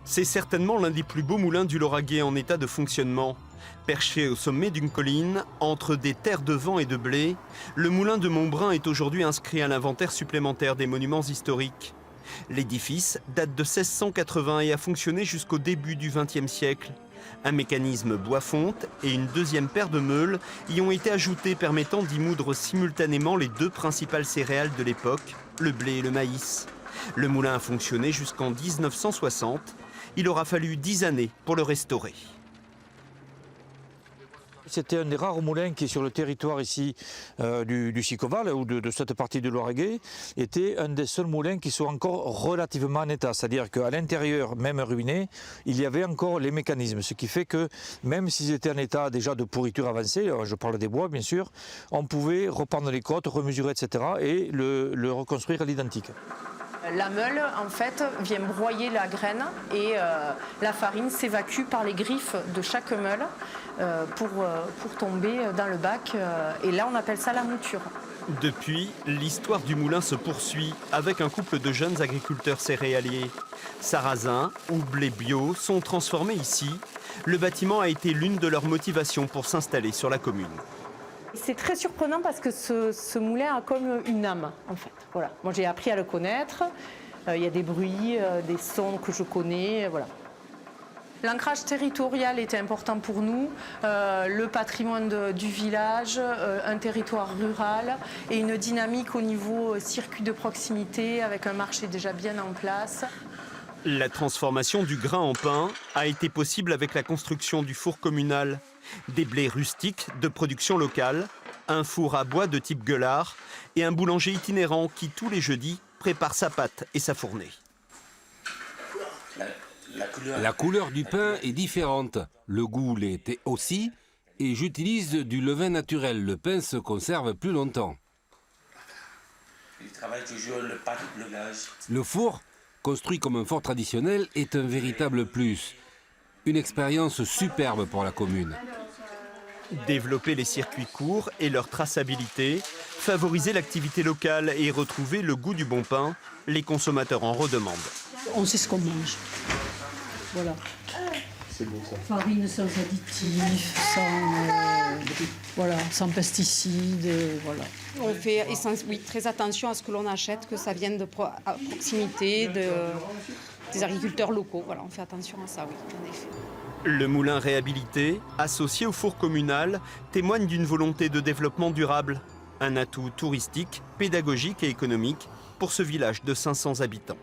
C'est certainement l'un des plus beaux moulins du Lauragais en état de fonctionnement. Perché au sommet d'une colline, entre des terres de vent et de blé, le moulin de Montbrun est aujourd'hui inscrit à l'inventaire supplémentaire des monuments historiques. L'édifice date de 1680 et a fonctionné jusqu'au début du XXe siècle. Un mécanisme bois-fonte et une deuxième paire de meules y ont été ajoutés permettant d'y moudre simultanément les deux principales céréales de l'époque, le blé et le maïs. Le moulin a fonctionné jusqu'en 1960. Il aura fallu 10 années pour le restaurer. C'était un des rares moulins qui, sur le territoire ici du Sicoval, ou de cette partie du Lauragais, était un des seuls moulins qui soit encore relativement en état. C'est-à-dire qu'à l'intérieur, même ruiné, il y avait encore les mécanismes. Ce qui fait que, même s'ils étaient en état déjà de pourriture avancée, je parle des bois bien sûr, on pouvait reprendre les côtes, remesurer, etc. et le reconstruire à l'identique. La meule, en fait, vient broyer la graine et la farine s'évacue par les griffes de chaque meule pour tomber dans le bac. Et là, on appelle ça la mouture. Depuis, l'histoire du moulin se poursuit avec un couple de jeunes agriculteurs céréaliers. Sarrasin ou blé bio sont transformés ici. Le bâtiment a été l'une de leurs motivations pour s'installer sur la commune. C'est très surprenant parce que ce moulin a comme une âme, en fait. Voilà. Moi, j'ai appris à le connaître. Il y a des bruits, des sons que je connais. Voilà. L'ancrage territorial était important pour nous. Le patrimoine du village, un territoire rural et une dynamique au niveau circuit de proximité avec un marché déjà bien en place. La transformation du grain en pain a été possible avec la construction du four communal. Des blés rustiques de production locale, un four à bois de type gueulard et un boulanger itinérant qui, tous les jeudis, prépare sa pâte et sa fournée. La couleur du pain est différente, le goût l'est aussi, et j'utilise du levain naturel. Le pain se conserve plus longtemps. Il travaille toujours le pain, le gaz. Le four, construit comme un fort traditionnel, est un véritable plus. Une expérience superbe pour la commune. Développer les circuits courts et leur traçabilité, favoriser l'activité locale et retrouver le goût du bon pain, les consommateurs en redemandent. On sait ce qu'on mange. Voilà. C'est bon ça. Farine sans additifs, sans pesticides, voilà. On fait très attention à ce que l'on achète, que ça vienne à proximité des agriculteurs locaux. Voilà, on fait attention à ça, oui, en effet. Le moulin réhabilité, associé au four communal, témoigne d'une volonté de développement durable. Un atout touristique, pédagogique et économique pour ce village de 500 habitants.